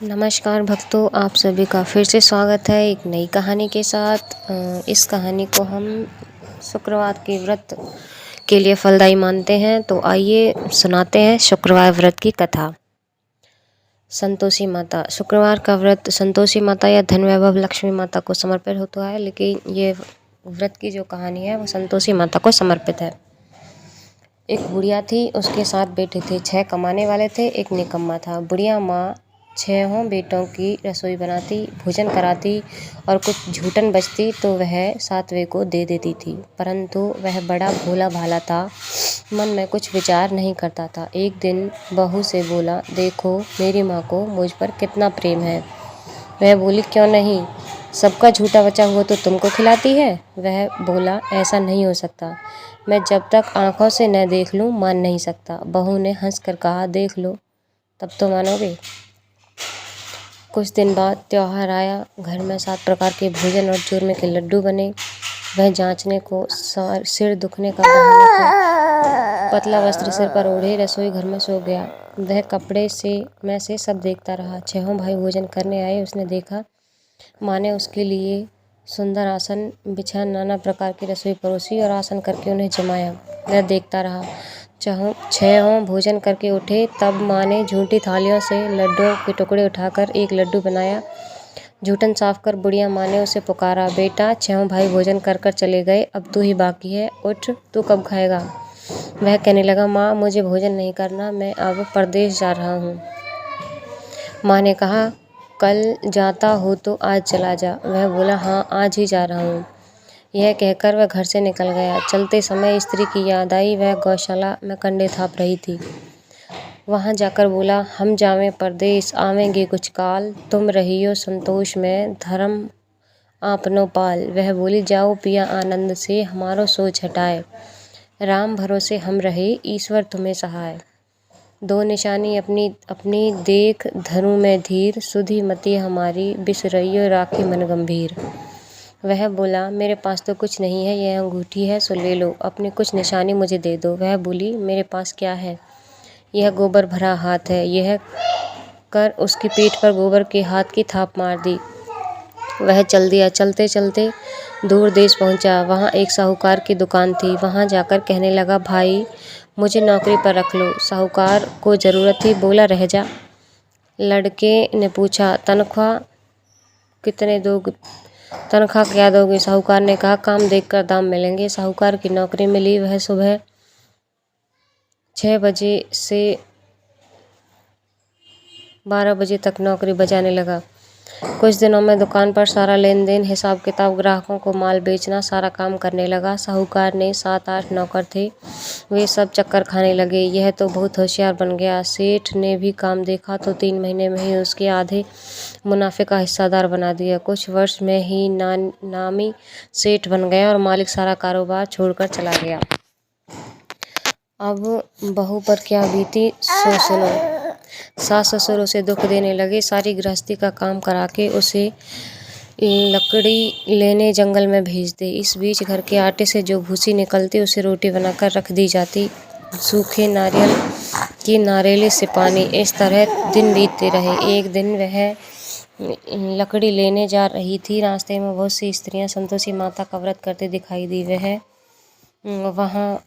नमस्कार भक्तों, आप सभी का फिर से स्वागत है एक नई कहानी के साथ। इस कहानी को हम शुक्रवार के व्रत के लिए फलदायी मानते हैं। तो आइए सुनाते हैं शुक्रवार व्रत की कथा। संतोषी माता। शुक्रवार का व्रत संतोषी माता या धन वैभव लक्ष्मी माता को समर्पित होता है, लेकिन ये व्रत की जो कहानी है वो संतोषी माता को समर्पित है। एक बुढ़िया थी, उसके 7 बेटे थे। 6 कमाने वाले थे, एक निकम्मा था। बुढ़िया माँ 6 बेटों की रसोई बनाती, भोजन कराती और कुछ झूठन बचती तो वह 7वें को दे देती थी। परंतु वह बड़ा भोला भाला था, मन में कुछ विचार नहीं करता था। एक दिन बहू से बोला, देखो मेरी माँ को मुझ पर कितना प्रेम है। वह बोली, क्यों नहीं, सबका झूठा बचा हुआ तो तुमको खिलाती है। वह बोला, ऐसा नहीं हो सकता, मैं जब तक आंखों से न देख लूं मान नहीं सकता। बहू ने हंसकर कहा, देख लो तब तो मानोगे। कुछ दिन बाद त्योहार आया। घर में 7 प्रकार के भोजन और चूरमे के लड्डू बने। वह जांचने को सिर दुखने का बहाना कर पतला वस्त्र सिर पर ओढ़े रसोई घर में सो गया। वह कपड़े में से सब देखता रहा। 6 भाई भोजन करने आए। उसने देखा माँ ने उसके लिए सुंदर आसन बिछा नाना प्रकार की रसोई परोसी और आसन करके उन्हें जमाया। वह देखता रहा। 6 भोजन करके उठे तब माँ ने झूठी थालियों से लड्डुओं के टुकड़े उठाकर एक लड्डू बनाया। झूठन साफ कर बुढ़िया माँ ने उसे पुकारा, बेटा 6 भाई भोजन कर कर चले गए, अब तू ही बाकी है, उठ, तू कब खाएगा। वह कहने लगा, माँ मुझे भोजन नहीं करना, मैं अब परदेश जा रहा हूँ। माँ ने कहा, कल जाता हो तो आज चला जा। वह बोला, हाँ आज ही जा रहा हूँ। यह कहकर वह घर से निकल गया। चलते समय स्त्री की याद आई। वह गौशाला में कंडे थाप रही थी। वहाँ जाकर बोला, हम जावें परदेस, आवेंगे कुछ काल, तुम रहियो संतोष में, धर्म आपनो पाल। वह बोली, जाओ पिया आनंद से, हमारो सोच हटाए, राम भरोसे हम रहे, ईश्वर तुम्हें सहाय। 2 निशानी अपनी अपनी देख, धनु में धीर, सुधी मति हमारी, बिसरइयो राखी मन गंभीर। वह बोला, मेरे पास तो कुछ नहीं है, यह अंगूठी है सो ले लो, अपनी कुछ निशानी मुझे दे दो। वह बोली, मेरे पास क्या है, यह गोबर भरा हाथ है। यह कर उसकी पीठ पर गोबर के हाथ की थाप मार दी। वह चल दिया। चलते चलते दूर देश पहुंचा। वहाँ एक साहूकार की दुकान थी। वहाँ जाकर कहने लगा, भाई मुझे नौकरी पर रख लो। साहूकार को ज़रूरत थी, बोला, रह जा। लड़के ने पूछा, तनख्वाह कितने दोगे, तनख्वाह क्या दोगे। साहूकार ने कहा, काम देखकर दाम मिलेंगे। साहूकार की नौकरी मिली। वह सुबह 6 बजे से 12 बजे तक नौकरी बजाने लगा। कुछ दिनों में दुकान पर सारा लेन देन, हिसाब किताब, ग्राहकों को माल बेचना, सारा काम करने लगा। साहूकार ने 7-8 नौकर थे, वे सब चक्कर खाने लगे। यह तो बहुत होशियार बन गया। सेठ ने भी काम देखा तो 3 महीने में ही उसके आधे मुनाफे का हिस्सादार बना दिया। कुछ वर्ष में ही नामी सेठ बन गया और मालिक सारा कारोबार छोड़कर चला गया। अब बहू पर क्या बीती सो सुनो। सास ससुर उसे दुख देने लगे। सारी गृहस्थी का काम करा के उसे लकड़ी लेने जंगल में भेज दे। इस बीच घर के आटे से जो भूसी निकलती उसे रोटी बनाकर रख दी जाती। सूखे नारियल की नारेले से पानी, इस तरह दिन बीतते रहे। एक दिन वह लकड़ी लेने जा रही थी। रास्ते में बहुत सी स्त्रियां संतोषी माता का व्रत करते दिखाई दी। वह वहाँ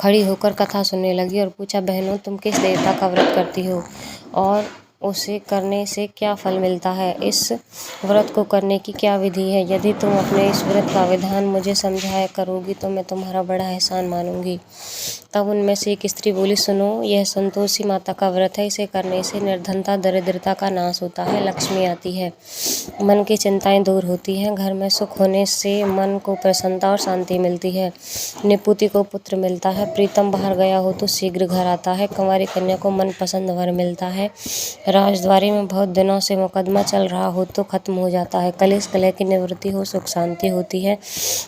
खड़ी होकर कथा सुनने लगी और पूछा, बहनों तुम किस देवता का व्रत करती हो और उसे करने से क्या फल मिलता है। इस व्रत को करने की क्या विधि है। यदि तुम अपने इस व्रत का विधान मुझे समझाया करोगी तो मैं तुम्हारा बड़ा एहसान मानूंगी। तब उनमें से एक स्त्री बोली, सुनो, यह संतोषी माता का व्रत है। इसे करने से निर्धनता दरिद्रता का नाश होता है, लक्ष्मी आती है, मन की चिंताएं दूर होती हैं, घर में सुख होने से मन को प्रसन्नता और शांति मिलती है, निपुति को पुत्र मिलता है, प्रीतम बाहर गया हो तो शीघ्र घर आता है, कुंवारी कन्या को मनपसंद वर मिलता है, राजद्वारी में बहुत दिनों से मुकदमा चल रहा हो तो खत्म हो जाता है, कलेश कलह की निवृत्ति हो, सुख शांति होती है,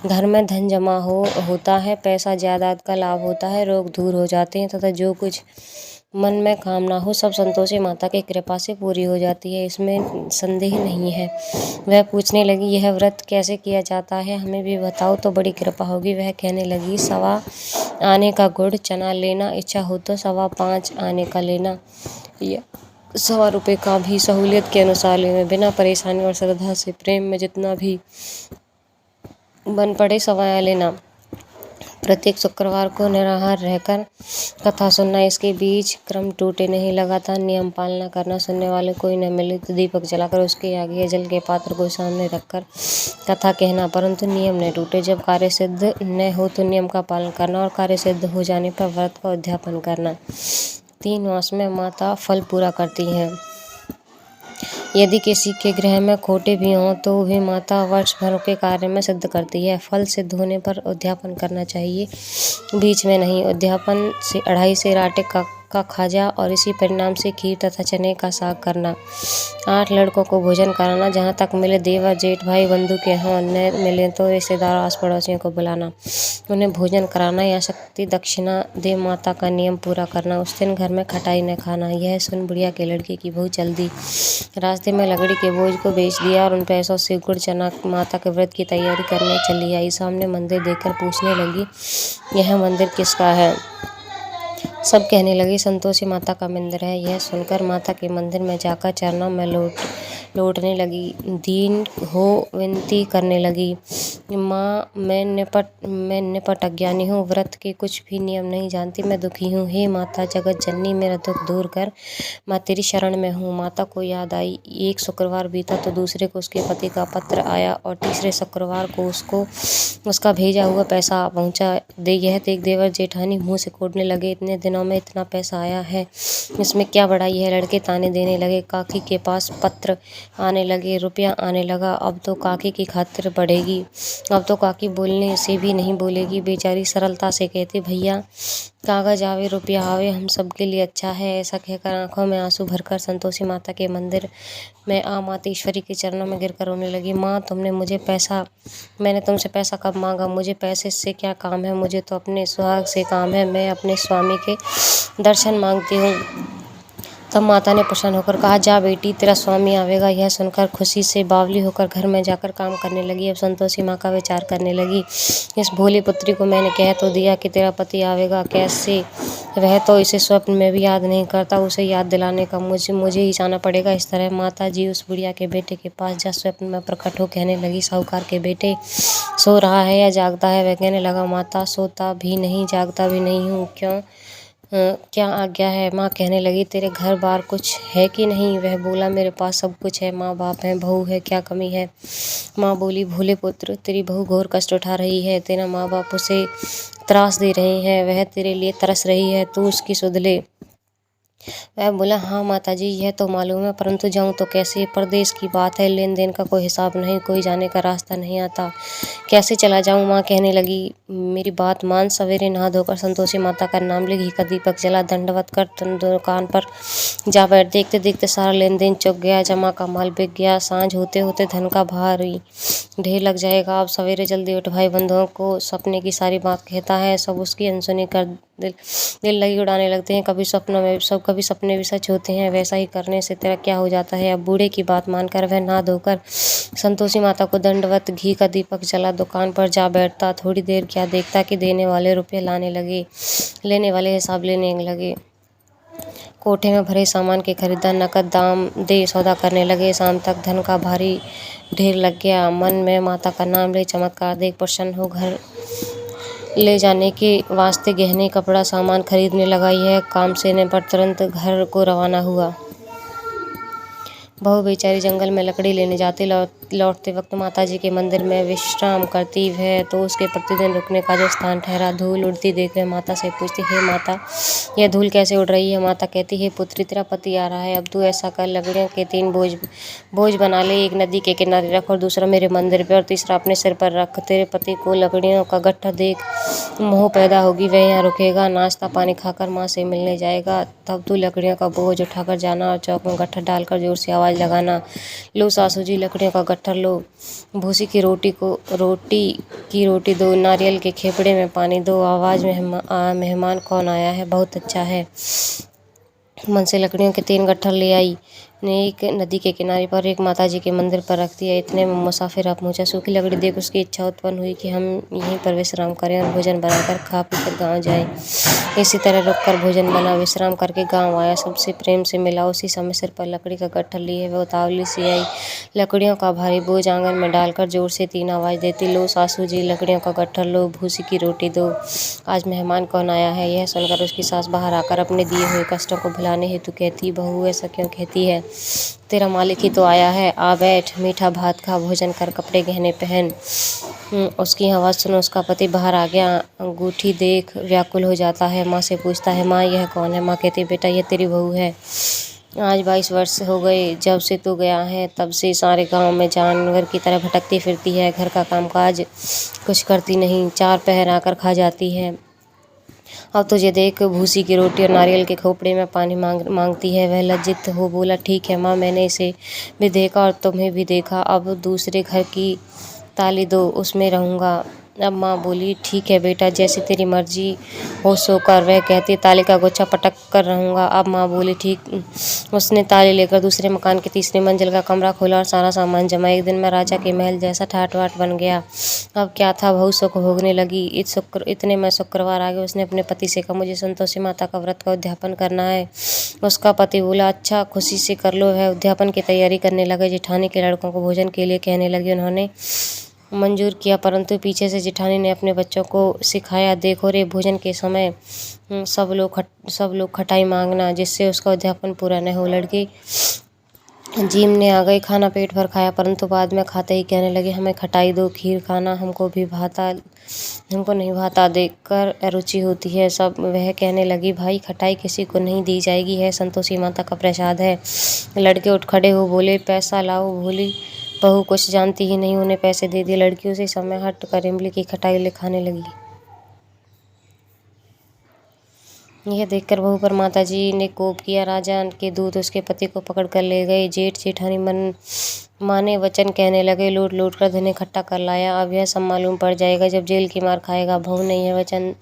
घर में धन जमा होता है, पैसा जायदाद का लाभ होता है, रोग दूर हो जाते हैं तथा जो कुछ मन में कामना हो सब संतोषी माता की कृपा से पूरी हो जाती है, इसमें संदेह नहीं है। वह पूछने लगी, यह व्रत कैसे किया जाता है, हमें भी बताओ तो बड़ी कृपा होगी। वह कहने लगी, 1.25 आने का गुड़ चना लेना, इच्छा हो तो 5.25 आने का लेना, ₹100 का भी सहूलियत के अनुसार लेना, बिना परेशानी और श्रद्धा से प्रेम में जितना भी बन पड़े सवाया लेना। प्रत्येक शुक्रवार को निराहार रहकर कथा सुनना, इसके बीच क्रम टूटे नहीं। लगातार नियम पालना करना, सुनने वाले कोई न मिले तो दीपक जलाकर उसके आगे जल के पात्र को सामने रखकर कथा कहना, परंतु नियम न टूटे। जब कार्य सिद्ध न हो तो नियम का पालन करना और कार्य सिद्ध हो जाने पर व्रत का उद्यापन करना। 3 मास में माता फल पूरा करती हैं। यदि किसी के गृह में खोटे भी हों तो भी माता वर्ष भर के कार्य में सिद्ध करती है। फल सिद्ध होने पर उद्यापन करना चाहिए, बीच में नहीं। उद्यापन से 2.5 सेर आटे का खाजा और इसी परिणाम से खीर तथा चने का साग करना। 8 लड़कों को भोजन कराना, जहाँ तक मिले देवर जेठ भाई बंधु के यहाँ, न मिले तो रिश्तेदार आस पड़ोसियों को बुलाना, उन्हें भोजन कराना या शक्ति दक्षिणा दे माता का नियम पूरा करना। उस दिन घर में खटाई न खाना। यह सुन बुढ़िया के लड़के की बहू जल्दी रास्ते में लकड़ी के बोझ को बेच दिया और उन पैसों से गुड़ चना माता के व्रत की तैयारी करने चली आई। सामने मंदिर देखकर पूछने लगी, यह मंदिर किसका है? सब कहने लगे, संतोषी माता का मंदिर है। यह सुनकर माता के मंदिर में जाकर चरणों में लौटने लगी, दीन हो विनती करने लगी, माँ मैं निपट अज्ञानी हूँ, व्रत के कुछ भी नियम नहीं जानती, मैं दुखी हूँ। हे माता जगत जननी, मेरा दुख दूर कर, मैं तेरी शरण में हूँ। माता को याद आई। एक शुक्रवार बीता तो दूसरे को उसके पति का पत्र आया और तीसरे शुक्रवार को उसको उसका भेजा हुआ पैसा पहुँचा। यह देख देवर जेठानी मुँह से कोड़ने लगे, इतने दिनों में इतना पैसा आया है, इसमें क्या बड़ाई है? लड़के ताने देने लगे। काकी के पास पत्र आने लगे, रुपया आने लगा। अब तो काकी की खातिर बढ़ेगी, अब तो काकी बोलने से भी नहीं बोलेगी। बेचारी सरलता से कहती, भैया कागज आवे रुपया आवे, हम सब के लिए अच्छा है। ऐसा कहकर आंखों में आंसू भरकर संतोषी माता के मंदिर में मातेश्वरी के चरणों में गिरकर रोने लगी। माँ मैंने तुमसे पैसा कब मांगा? मुझे पैसे से क्या काम है? मुझे तो अपने सुहाग से काम है। मैं अपने स्वामी के दर्शन मांगती हूँ। तब माता ने प्रसन्न होकर कहा, जा बेटी, तेरा स्वामी आवेगा। यह सुनकर खुशी से बावली होकर घर में जाकर काम करने लगी। अब संतोषी माँ का विचार करने लगी, इस भोली पुत्री को मैंने कह तो दिया कि तेरा पति आवेगा, कैसे? वह तो इसे स्वप्न में भी याद नहीं करता, उसे याद दिलाने का मुझे ही जाना पड़ेगा। इस तरह माता जी उस बुढ़िया के बेटे के पास जा स्वप्न में प्रकट हो कहने लगी, साहूकार के बेटे सो रहा है या जागता है? वह कहने लगा, माता सोता भी नहीं जागता भी नहीं हूँ, क्यों क्या आज्ञा है? माँ कहने लगी, तेरे घर बार कुछ है कि नहीं? वह बोला, मेरे पास सब कुछ है, माँ बाप है, बहू है, क्या कमी है? माँ बोली, भोले पुत्र, तेरी बहू घोर कष्ट उठा रही है, तेरा माँ बाप उसे त्रास दे रहे हैं, वह तेरे लिए तरस रही है, तू उसकी सुध ले। वह बोला, हाँ माताजी, यह तो मालूम है, परंतु जाऊँ तो कैसे? परदेश की बात है, लेन देन का कोई हिसाब नहीं, कोई जाने का रास्ता नहीं आता, कैसे चला जाऊँ? माँ कहने लगी, मेरी बात मान, सवेरे नहा धोकर संतोषी माता का नाम ले, घी का दीपक जला, दंडवत कर दुकान पर जा बैठ। देखते देखते सारा लेन देन चुक गया, जमा का माल बिक गया, सांझ होते होते धन का भारी ढेर लग जाएगा। अब सवेरे जल्दी उठ, भाई बंधुओं को सपने की सारी बात कहता है, सब उसकी अनसुनी कर दिल लगी उड़ाने लगते हैं। कभी सपने भी सच होते हैं, वैसा ही करने से तेरा क्या हो जाता है? अब बूढ़े की बात मानकर वह नहा धोकर संतोषी माता को दंडवत, घी का दीपक जला, दुकान पर जा बैठता। थोड़ी देर क्या देखता कि देने वाले रुपये लाने लगे, लेने वाले हिसाब लेने लगे। कोठे में भरे सामान के खरीदार नकद दाम दे सौदा करने लगे। शाम तक धन का भारी ढेर लग गया। मन में माता का नाम ले, चमत्कार देख प्रसन्न हो घर ले जाने के वास्ते गहने, कपड़ा, सामान खरीदने लगा। यह काम से निपट तुरंत घर को रवाना हुआ। बहू बेचारी जंगल में लकड़ी लेने जाती, लौटते वक्त माताजी के मंदिर में विश्राम करती। वह तो उसके प्रतिदिन रुकने का जो स्थान ठहरा। धूल उड़ती देख वह माता से पूछती, हे माता, यह धूल कैसे उड़ रही है? माता कहती, हे पुत्री, तेरा पति आ रहा है, अब तू ऐसा कर, लकड़ियों के 3 बोझ बना ले, एक नदी के किनारे रख और दूसरा मेरे मंदिर पे और तीसरा अपने सिर पर रख। तेरे पति को लकड़ियों का गट्ठा देख मोह पैदा होगी, वह यहाँ रुकेगा, नाश्ता पानी खाकर माँ से मिलने जाएगा। तब तू लकड़ियों का बोझ उठाकर जाना और चौक में गट्ठा डालकर जोर से आवाज़ लगाना, लो सासू जी लकड़ियों का गट्ठर लो, भूसी की रोटी दो, नारियल के खेपड़े में पानी दो, आवाज़ मेहमान कौन आया है, बहुत अच्छा है। मन से लकड़ियों के 3 गट्ठर ले आई। ने एक नदी के किनारे पर एक माताजी के मंदिर पर रख दिया। इतने में मुसाफिर आ पहुंचा। सूखी लकड़ी देख उसकी इच्छा उत्पन्न हुई कि हम यहीं पर विश्राम करें और भोजन बनाकर खा पी कर गाँव जाएं। इसी तरह रुककर भोजन बना, विश्राम करके गाँव आया। सबसे प्रेम से मिला। उसी समय सिर पर लकड़ी का गट्ठर लिए वह उतावली सी आई। लकड़ियों का भारी बोझ आंगन में डालकर जोर से 3 आवाज देती, लो सासू जी लकड़ियों का गट्ठर लो, भूसी की रोटी दो। आज मेहमान कौन आया है? यह सुनकर उसकी सास बाहर आकर अपने दिए हुए कष्टों को भुलाने हेतु कहती, बहू ऐसा क्यों कहती है? तेरा मालिक ही तो आया है। आ बैठ, मीठा भात खा, भोजन कर, कपड़े गहने पहन। उसकी आवाज़ सुनो उसका पति बाहर आ गया। अंगूठी देख व्याकुल हो जाता है। माँ से पूछता है, माँ यह कौन है? माँ कहती, बेटा यह तेरी बहू है। आज 22 वर्ष हो गए जब से तू गया है, तब से सारे गांव में जानवर की तरह भटकती फिरती है। घर का कामकाज कुछ करती नहीं, 4 पहर आकर खा जाती है। अब तुझे देख भूसी की रोटी और नारियल के खोपड़े में पानी मांगती है। वह लज्जित हो बोला, ठीक है माँ, मैंने इसे भी देखा और तुम्हें भी देखा। अब दूसरे घर की ताली दो, उसमें रहूँगा। अब माँ बोली, ठीक है बेटा, जैसी तेरी मर्जी हो सो कर। वह कहती, ताली का गुच्छा पटक कर रहूँगा। अब माँ बोली, ठीक। उसने ताली लेकर दूसरे मकान की तीसरी मंजिल का कमरा खोला और सारा सामान जमा। एक दिन में राजा के महल जैसा ठाट बाट बन गया। अब क्या था, बहू सुख भोगने लगी। इतने में शुक्रवार आ गए। उसने अपने पति से कहा, मुझे संतोषी माता का व्रत का उद्यापन करना है। उसका पति बोला, अच्छा, खुशी से कर लो। वह उद्यापन की तैयारी करने लगे। जेठानी के लड़कों को भोजन के लिए कहने लगी। उन्होंने मंजूर किया, परंतु पीछे से जेठानी ने अपने बच्चों को सिखाया, देखो रे, भोजन के समय सब लोग खटाई मांगना, जिससे उसका उद्यापन पूरा न हो। लड़की जीमने आ गई। खाना पेट भर खाया, परंतु बाद में खाते ही कहने लगे, हमें खटाई दो, खीर खाना हमको नहीं भाता, देखकर अरुचि होती है सब। वह कहने लगी, भाई खटाई किसी को नहीं दी जाएगी, है संतोषी माता का प्रसाद है। लड़के उठ खड़े हो बोले, पैसा लाओ। भोली बहू कुछ जानती ही नहीं, उन्हें पैसे दे दिए। लड़की उसी समय हट कर इमली की खटाई ले खाने लगी। यह देखकर बहू पर माताजी ने कोप किया। राजा के दूत उसके पति को पकड़ कर ले गए। जेठ जेठानी माने वचन कहने लगे, लूट लूट कर धन इकट्ठा कर लाया। अब यह सब मालूम पड़ जाएगा जब जेल की मार खाएगा। बहू ने यह वचन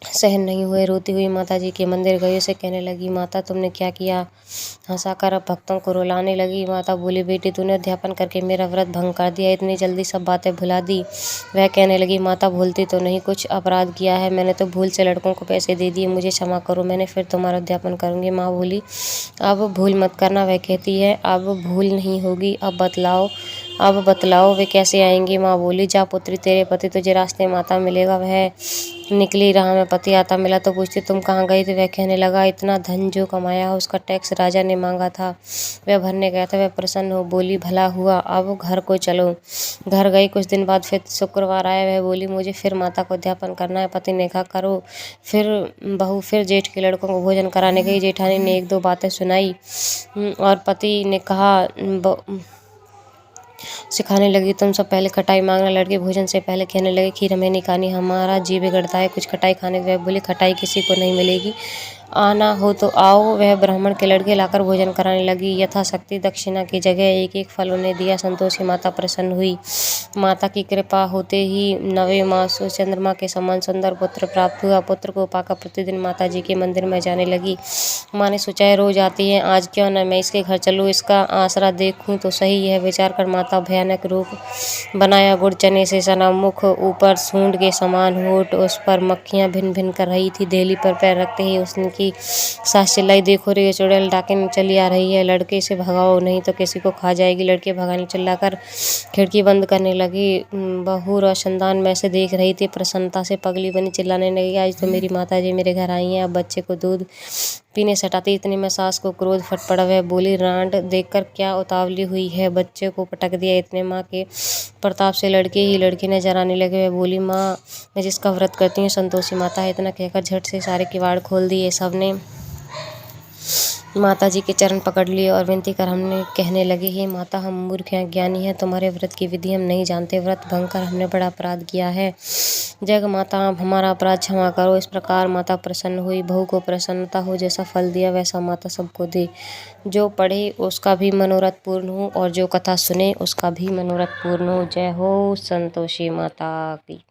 सहन नहीं हुए, रोती हुई माताजी के मंदिर गई। उसे कहने लगी, माता तुमने क्या किया? हंसाकर अब भक्तों को रुलाने लगी। माता बोली, बेटी तूने अध्यापन करके मेरा व्रत भंग कर दिया, इतनी जल्दी सब बातें भुला दी। वह कहने लगी, माता भूलती तो नहीं, कुछ अपराध किया है मैंने तो भूल से लड़कों को पैसे दे दिए, मुझे क्षमा करो, मैंने फिर तुम्हारा अध्यापन करूँगी। माँ बोली, अब भूल मत करना। वह कहती है, अब भूल नहीं होगी, अब बतलाओ वे कैसे आएंगे? माँ बोली, जा पुत्री, तेरे पति तुझे रास्ते में आता मिलेगा। वह निकली, राह में पति आता मिला तो पूछती, तुम कहाँ गई थी? वह कहने लगा, इतना धन जो कमाया उसका टैक्स राजा ने मांगा था, वह भरने गया था। वह प्रसन्न हो बोली, भला हुआ, अब घर को चलो। घर गई। कुछ दिन बाद फिर शुक्रवार आया। वह बोली, मुझे फिर माता को अध्यापन करना है। पति ने कहा, करो। बहू फिर जेठ के लड़कों को भोजन कराने गई। जेठानी ने 1-2 बातें सुनाई और पति ने कहा, सिखाने लगी, तुम सब पहले खटाई मांगना। लड़के भोजन से पहले कहने लगे, खीर हमें नहीं खानी, हमारा जी बिगड़ता है कुछ खटाई खाने। वह बोली, खटाई किसी को नहीं मिलेगी, आना हो तो आओ। वह ब्राह्मण के लड़के लाकर भोजन कराने लगी। यथाशक्ति दक्षिणा की जगह एक एक फल उन्हें दिया। संतोषी माता प्रसन्न हुई। माता की कृपा होते ही 9वें मास चंद्रमा के समान सुंदर पुत्र प्राप्त हुआ। पुत्र को पाकर प्रतिदिन माता जी के मंदिर में जाने लगी। माँ ने सोचा, रोज आती है, आज क्यों न मैं इसके घर चलूँ, इसका आसरा देखूँ तो सही। यह विचार कर माता भयानक रूप बनाया। गुड़ चने से सना मुख, ऊपर सूंड के समान होठ, उस पर मक्खियाँ भिन भिन कर रही थी। देहली पर पैर रखते ही उसकी सास चिल्लाई, देखो रे, चुड़ैल डाकिन चली आ रही है, लड़के से भगाओ नहीं तो किसी को खा जाएगी। लड़के भगाने चिल्लाकर खिड़की बंद करने लगी। बहू रोशनदान में से देख रही थी, प्रसन्नता से पगली बनी, चिल्लाने लगी, आज तो मेरी माता जी मेरे घर आई हैं, अब बच्चे को दूध पीने से हटाती। इतने में सास को क्रोध फट पड़ा। वह बोली, रांड देखकर क्या उतावली हुई है, बच्चे को पटक दिया। इतने माँ के प्रताप से लड़के नजर आने लगे। वह बोली, माँ मैं जिसका व्रत करती हूँ संतोषी माता है। इतना कहकर झट से सारे किवाड़ खोल दिए। सबने माता जी के चरण पकड़ लिए और विनती कर हमने कहने लगे, हे माता, हम मूर्ख हैं, ज्ञानी हैं, तुम्हारे व्रत की विधि हम नहीं जानते, व्रत भंग कर हमने बड़ा अपराध किया है, जग माता आप हमारा अपराध क्षमा करो। इस प्रकार माता प्रसन्न हुई। बहू को प्रसन्नता हो, जैसा फल दिया वैसा माता सबको दे। जो पढ़े उसका भी मनोरथ पूर्ण हो और जो कथा सुने उसका भी मनोरथ पूर्ण हो। जय हो संतोषी माता की।